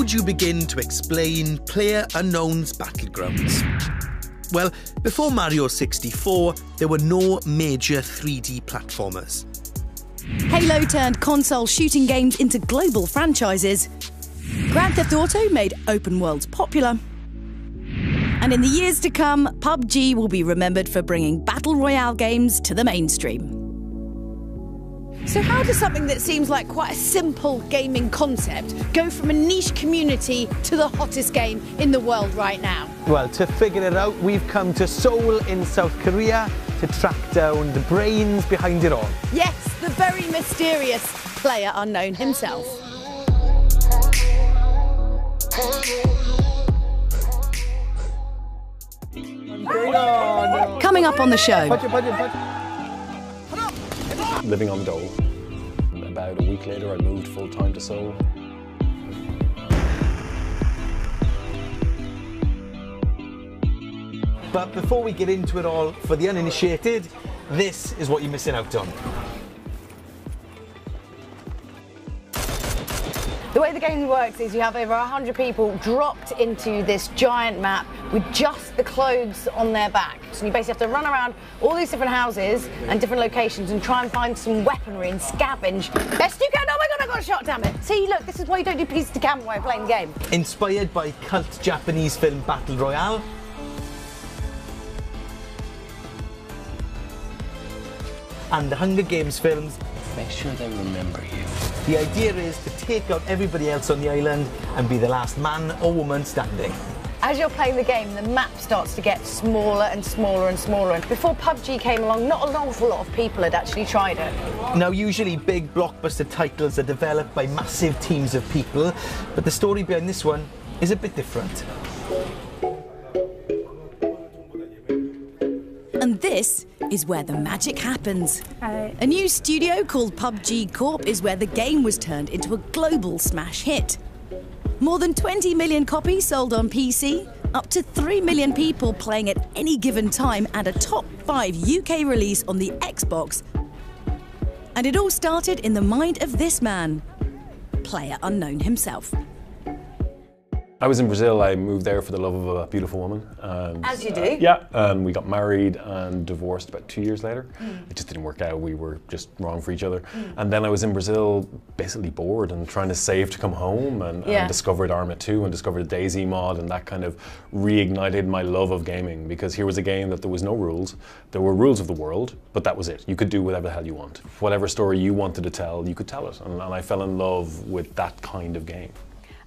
would you begin to explain PlayerUnknown's Battlegrounds? Well, before Mario 64, there were no major 3D platformers. Halo turned console shooting games into global franchises. Grand Theft Auto made open worlds popular. And in the years to come, PUBG will be remembered for bringing battle royale games to the mainstream. So how does something that seems like quite a simple gaming concept go from a niche community to the hottest game in the world right now? Well, to figure it out, we've come to Seoul in South Korea to track down the brains behind it all. Yes, the very mysterious PlayerUnknown himself. Coming up on the show. Living on the dole. About a week later, I moved full-time to Seoul. But before we get into it all, for the uninitiated, this is what you're missing out on. The way the game works is you have over 100 people dropped into this giant map with just the clothes on their back. So you basically have to run around all these different houses and different locations and try and find some weaponry and scavenge best you can. Oh my god, I got a shot, damn it. See, look, this is why you don't do pieces to camera while playing the game. Inspired by cult Japanese film Battle Royale, and the Hunger Games films. Make sure they remember you. The idea is to take out everybody else on the island and be the last man or woman standing. As you're playing the game, the map starts to get smaller and smaller and smaller. And before PUBG came along, not an awful lot of people had actually tried it. Now, usually big blockbuster titles are developed by massive teams of people, but the story behind this one is a bit different. And this is where the magic happens. A new studio called PUBG Corp is where the game was turned into a global smash hit. More than 20 million copies sold on PC, up to 3 million people playing at any given time, and a top 5 UK release on the Xbox. And it all started in the mind of this man, PlayerUnknown himself. I was in Brazil. I moved there for the love of a beautiful woman. And, As you do. Yeah, and we got married and divorced about 2 years later. It just didn't work out. We were just wrong for each other. And then I was in Brazil, basically bored and trying to save to come home, and discovered Arma 2 and discovered DayZ mod, and that kind of reignited my love of gaming, because here was a game that there was no rules. There were rules of the world, but that was it. You could do whatever the hell you want. Whatever story you wanted to tell, you could tell it. And I fell in love with that kind of game.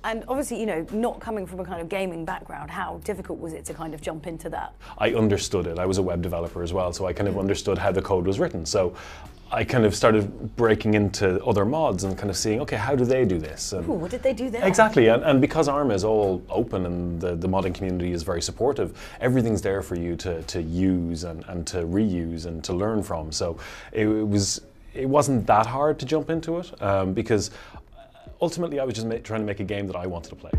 And obviously, you know, not coming from a kind of gaming background, how difficult was it to kind of jump into that? I understood it. I was a web developer as well, so I kind of understood how the code was written. So I kind of started breaking into other mods and kind of seeing, okay, how do they do this? And ooh, what did they do there? Exactly, and because Arma is all open and the modding community is very supportive, everything's there for you to use and to reuse and to learn from. So it wasn't that hard to jump into it, because ultimately I was just trying to make a game that I wanted to play.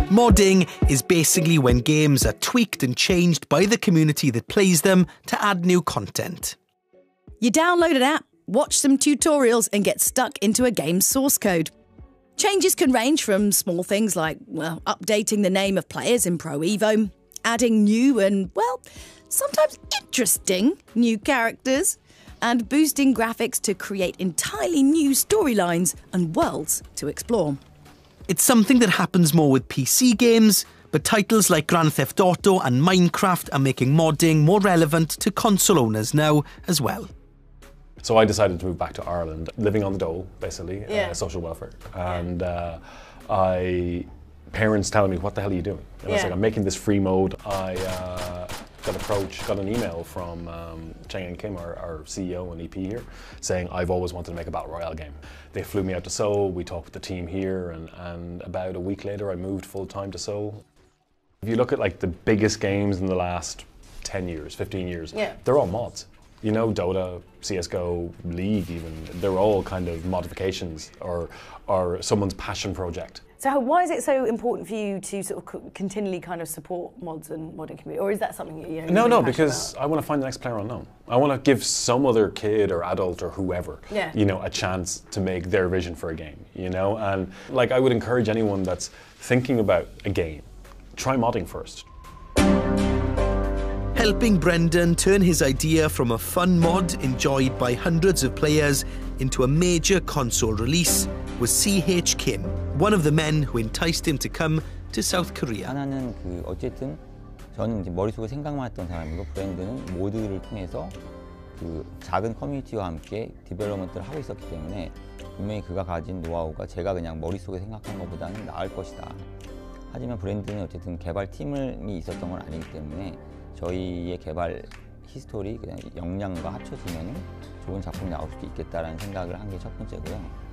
Modding is basically when games are tweaked and changed by the community that plays them to add new content. You download an app, watch some tutorials, and get stuck into a game's source code. Changes can range from small things like, well, updating the name of players in Pro Evo, adding new and, well, sometimes interesting new characters, and boosting graphics to create entirely new storylines and worlds to explore. It's something that happens more with PC games, but titles like Grand Theft Auto and Minecraft are making modding more relevant to console owners now as well. So I decided to move back to Ireland, living on the dole, basically, social welfare. And parents telling me, what the hell are you doing? And I was like, I'm making this free mode. I got an email from Chang Kim, our CEO and EP here, saying I've always wanted to make a Battle Royale game. They flew me out to Seoul, we talked with the team here, and about a week later I moved full-time to Seoul. If you look at like the biggest games in the last 10 years, 15 years, they're all mods. You know, Dota, CSGO, League even, they're all kind of modifications or someone's passion project. So why is it so important for you to sort of continually kind of support mods and modding community, or is that something that you're No, because I want to find the next player unknown. I want to give some other kid or adult or whoever, you know, a chance to make their vision for a game, you know? And like, I would encourage anyone that's thinking about a game, try modding first. Helping Brendan turn his idea from a fun mod enjoyed by hundreds of players into a major console release was CH Kim, one of the men who enticed him to come to South Korea. 하나는 어쨌든 저는 이제 머릿속에 생각만 했던 사람이고 브랜드는 모드를 통해서 그 작은 커뮤니티와 함께 디벨롭먼트를 하고 있었기 때문에 분명히 그가 가진 노하우가 제가 그냥 머릿속에 생각한 것보다는 나을 것이다. 하지만 브랜드는 어쨌든 개발 팀이 있었던 건 아니기 때문에 저희의 개발 히스토리 그냥 역량과 합쳐지면 좋은 작품이 나올 수도 있겠다라는 생각을 한 게 첫 번째고요.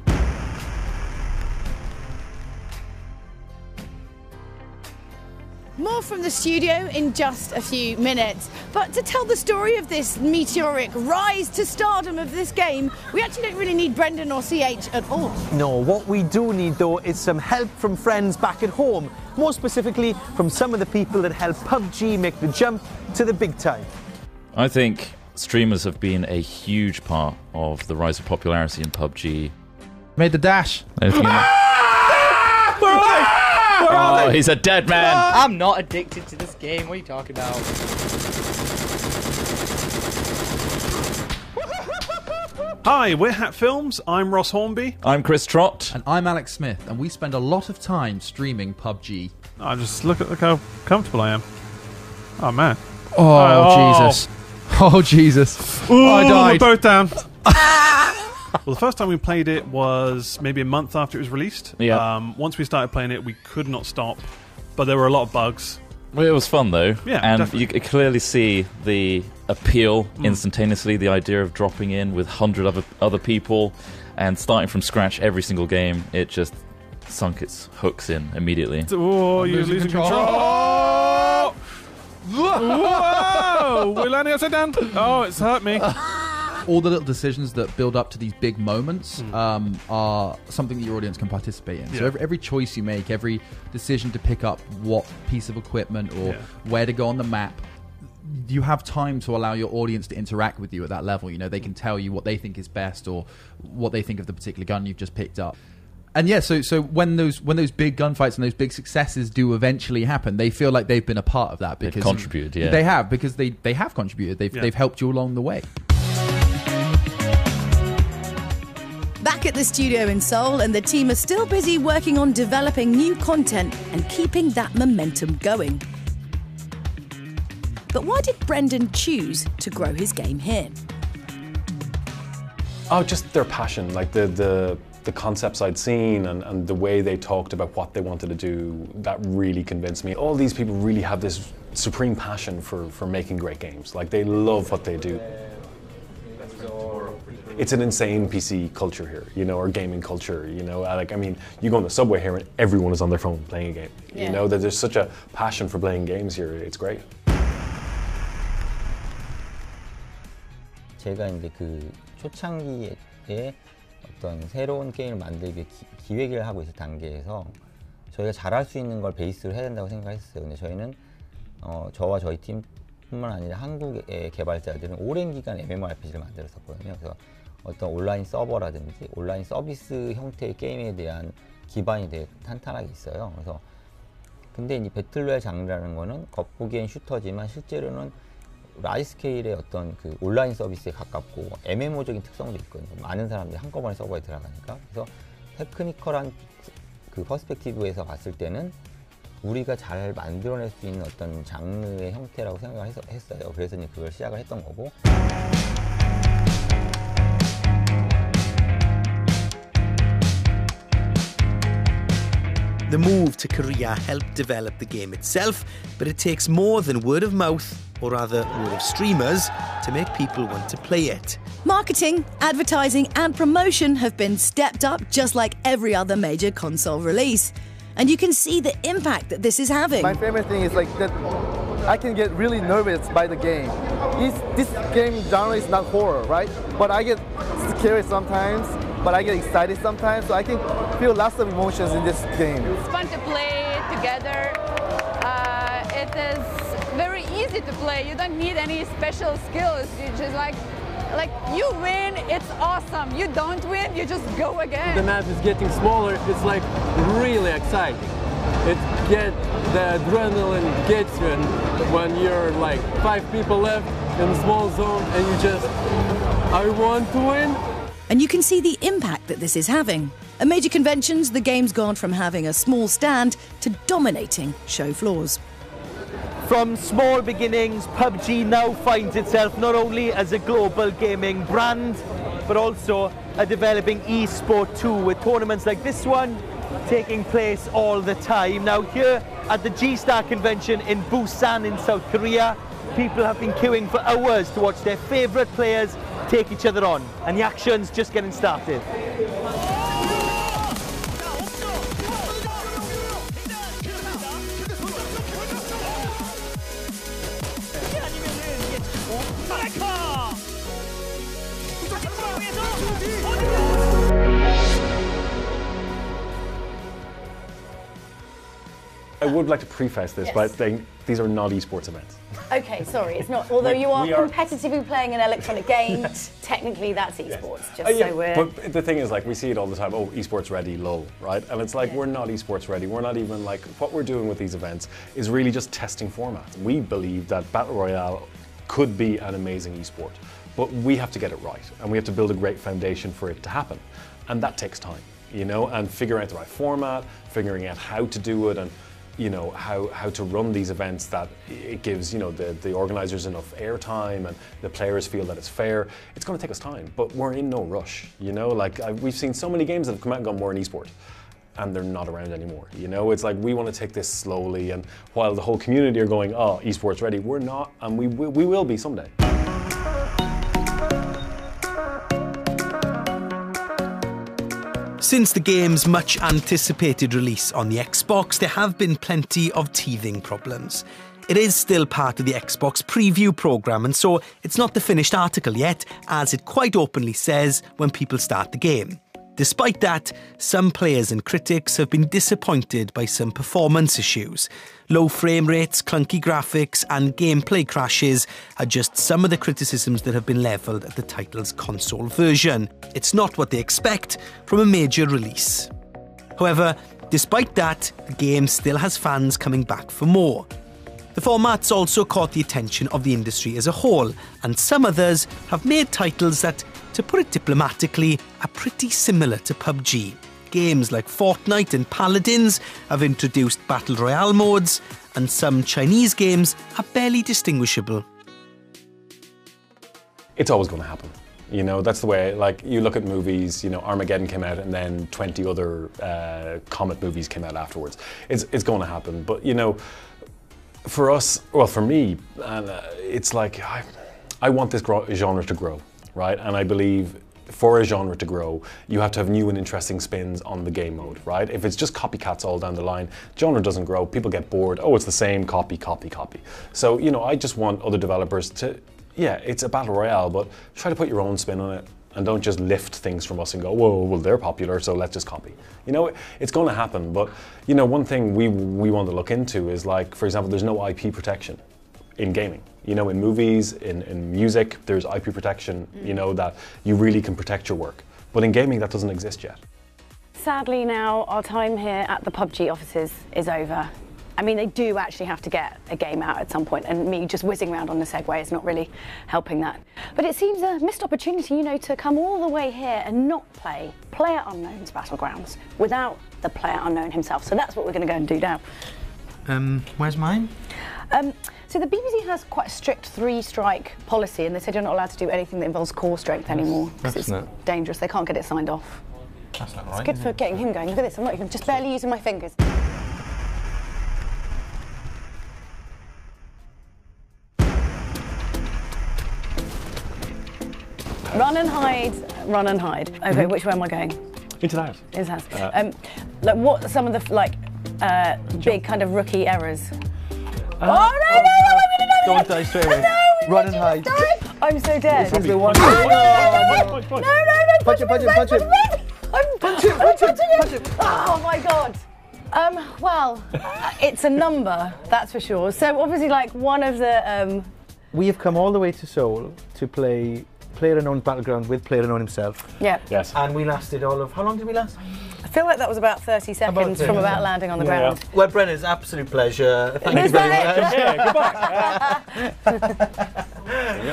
More from the studio in just a few minutes. But to tell the story of this meteoric rise to stardom of this game, we actually don't really need Brendan or CH at all. No, what we do need though is some help from friends back at home. More specifically, from some of the people that help PUBG make the jump to the big time. I think streamers have been a huge part of the rise of popularity in PUBG. Made the dash. Oh, he's a dead man. I'm not addicted to this game. What are you talking about? Hi, we're Hat Films. I'm Ross Hornby. I'm Chris Trott. And I'm Alex Smith, and we spend a lot of time streaming PUBG. I just look how comfortable I am. Oh man. Oh, Jesus. Oh, Jesus. Ooh, I died. we're both down. Well, the first time we played it was maybe a month after it was released. Yeah. Once we started playing it, we could not stop, but there were a lot of bugs. Well, it was fun though. Yeah, and definitely. you could clearly see the appeal instantaneously, the idea of dropping in with 100 other people and starting from scratch every single game. It just sunk its hooks in immediately. Oh, you're losing control. Whoa! We're landing upside down. Oh, it's hurt me. All the little decisions that build up to these big moments are something that your audience can participate in. So every choice you make, every decision to pick up what piece of equipment or where to go on the map, you have time to allow your audience to interact with you at that level. You know, they can tell you what they think is best or what they think of the particular gun you've just picked up. And yeah, so when those big gunfights and those big successes do eventually happen, they feel like they've been a part of that because they've contributed. Yeah, they have, because they have contributed. They've helped you along the way. Back at the studio in Seoul, and the team are still busy working on developing new content and keeping that momentum going. But why did Brendan choose to grow his game here? Oh, just their passion, like the concepts I'd seen and the way they talked about what they wanted to do, that really convinced me. All these people really have this supreme passion for making great games. Like, they love what they do. It's an insane PC culture here, you know, or gaming culture, you know. Like, I mean, you go on the subway here and everyone is on their phone playing a game. You know, that there's such a passion for playing games here. It's great. 제가 이제 그 초창기에 어떤 새로운 게임을 만들기 기획을 하고 있을 단계에서 저희가 잘할 수 있는 걸 베이스로 해야 된다고 생각했어요. 근데 저희는 저와 저희 팀뿐만 아니라 한국의 개발자들은 오랜 기간 MMORPG를 만들었었거든요. 그래서 어떤 온라인 서버라든지 온라인 서비스 형태의 게임에 대한 기반이 되게 탄탄하게 있어요. 그래서 근데 이 배틀로얄 장르라는 거는 겉보기엔 슈터지만 실제로는 라지 스케일의 어떤 그 온라인 서비스에 가깝고 MMO적인 특성도 있거든요. 많은 사람들이 한꺼번에 서버에 들어가니까. 그래서 테크니컬한 그 퍼스펙티브에서 봤을 때는 우리가 잘 만들어낼 수 있는 어떤 장르의 형태라고 생각을 했어요. 그래서 이제 그걸 시작을 했던 거고. The move to Korea helped develop the game itself, but it takes more than word of mouth, or rather word of streamers, to make people want to play it. Marketing, advertising and promotion have been stepped up just like every other major console release. And you can see the impact that this is having. My favorite thing is like that I can get really nervous by the game. This game genre is not horror, right? But I get scared sometimes, but I get excited sometimes. So I think feel lots of emotions in this game. It's fun to play together. It is very easy to play. You don't need any special skills. You just like you win, it's awesome. You don't win, you just go again. The map is getting smaller. It's like really exciting. The adrenaline gets you, and when you're like 5 people left in a small zone and you just, I want to win. And you can see the impact that this is having. At major conventions, the game's gone from having a small stand to dominating show floors. From small beginnings, PUBG now finds itself not only as a global gaming brand, but also a developing e-sport too, with tournaments like this one taking place all the time. Now here at the G-Star convention in Busan in South Korea, people have been queuing for hours to watch their favourite players take each other on, and the action's just getting started. I would like to preface this by saying these are not esports events. Okay, sorry, it's not. Although you are competitively playing an electronic game, technically that's esports. Just so we're. But the thing is, like, we see it all the time. Oh, esports ready, lol, right? And it's like we're not esports ready. We're not even like what we're doing with these events is really just testing formats. We believe that Battle Royale could be an amazing esport, but we have to get it right, and we have to build a great foundation for it to happen, and that takes time, you know. And figuring out the right format, figuring out how to do it, and you know, how to run these events that it gives, you know, the organisers enough airtime and the players feel that it's fair. It's going to take us time, but we're in no rush, you know. Like, we've seen so many games that have come out and gone, more an esport, and they're not around anymore, you know. It's like we want to take this slowly, and while the whole community are going, oh, esports ready, we're not, and we will be someday. Since the game's much anticipated release on the Xbox, there have been plenty of teething problems. It is still part of the Xbox preview program, and so it's not the finished article yet, as it quite openly says when people start the game. Despite that, some players and critics have been disappointed by some performance issues. Low frame rates, clunky graphics and gameplay crashes are just some of the criticisms that have been levelled at the title's console version. It's not what they expect from a major release. However, despite that, the game still has fans coming back for more. The format's also caught the attention of the industry as a whole, and some others have made titles that, to put it diplomatically, are pretty similar to PUBG. Games like Fortnite and Paladins have introduced Battle Royale modes, and some Chinese games are barely distinguishable. It's always going to happen. You know, that's the way, like, you look at movies, you know, Armageddon came out and then 20 other comet movies came out afterwards. It's going to happen, but, you know, for us, well, for me, it's like, I want this genre to grow, right? And I believe for a genre to grow, you have to have new and interesting spins on the game mode, right? If it's just copycats all down the line, genre doesn't grow, people get bored, oh, it's the same, copy, copy, copy. So, you know, I just want other developers to, yeah, it's a battle royale, but try to put your own spin on it, and don't just lift things from us and go, whoa, well, they're popular, so let's just copy. You know, it's going to happen, but, you know, one thing we want to look into is, like, for example, there's no IP protection in gaming. You know, in movies, in music, there's IP protection, you know, that you really can protect your work. But in gaming, that doesn't exist yet. Sadly now, our time here at the PUBG offices is over. I mean, they do actually have to get a game out at some point, and me just whizzing around on the Segway is not really helping that. But it seems a missed opportunity, you know, to come all the way here and not play PlayerUnknown's Battlegrounds without the PlayerUnknown himself. So that's what we're going to go and do now. Where's mine? So the BBC has quite a strict 3-strike policy, and they said you're not allowed to do anything that involves core strength anymore, because it's dangerous. They can't get it signed off. That's not right. It's good for getting him going. Look at this, I'm not even, just barely using my fingers. Run and hide, run and hide. Okay, which way am I going? Into the house. Into the house. Like, what are some of the big kind of rookie errors? Oh no, I'm gonna Don't die straight away. No, run and hide. I'm so dead. This is the one. No, Punch it. I'm Oh my god. Well, it's a number, that's for sure. So obviously, like one of the. We have come all the way to Seoul to play PlayerUnknown's Battleground with PlayerUnknown himself. Yeah. Yes. And we lasted all of. How long did we last? I feel like that was about 30 seconds from about landing on the ground. Well, Brennan, it's an absolute pleasure. Thank you very much. Yeah, goodbye.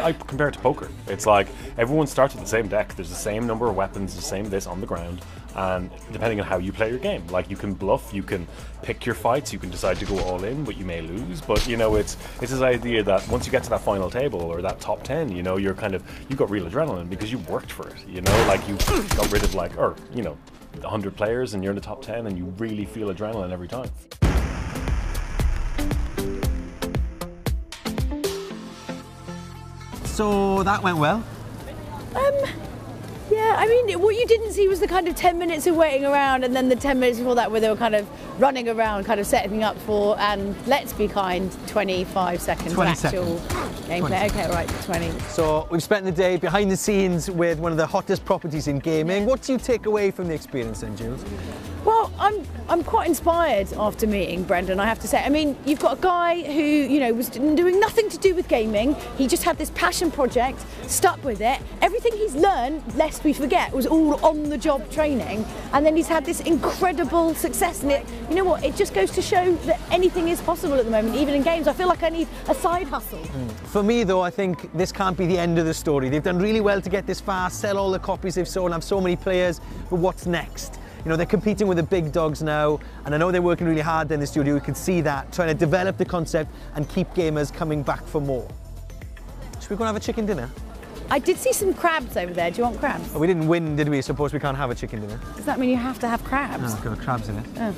I compare it to poker. It's like everyone starts with the same deck. There's the same number of weapons, the same this on the ground, and depending on how you play your game, like you can bluff, you can pick your fights, you can decide to go all in, but you may lose. But you know, it's this idea that once you get to that final table or that top 10, you know, you've got real adrenaline because you worked for it. You know, like you got rid of 100 players and you're in the top 10 and you really feel adrenaline every time. So that went well. Yeah, I mean, what you didn't see was the kind of 10 minutes of waiting around and then the 10 minutes before that where they were kind of running around, kind of setting up for, and let's be kind, 25 seconds 20 of actual gameplay. Okay, right, 20. So we've spent the day behind the scenes with one of the hottest properties in gaming. What do you take away from the experience then, Jules? Well, I'm quite inspired after meeting Brendan, I have to say. I mean, you've got a guy who, you know, was doing nothing to do with gaming. He just had this passion project, stuck with it. Everything he's learned, lest we forget, was all on-the-job training. And then he's had this incredible success. And you know what? It just goes to show that anything is possible at the moment, even in games. I feel like I need a side hustle. For me, though, I think this can't be the end of the story. They've done really well to get this far, sell all the copies they've sold, have so many players. But what's next? You know, they're competing with the big dogs now, and I know they're working really hard in the studio. You can see that, trying to develop the concept and keep gamers coming back for more. Should we go and have a chicken dinner? I did see some crabs over there. Do you want crabs? Oh, we didn't win, did we? Suppose we can't have a chicken dinner. Does that mean you have to have crabs? No, it's got crabs in it. Oh.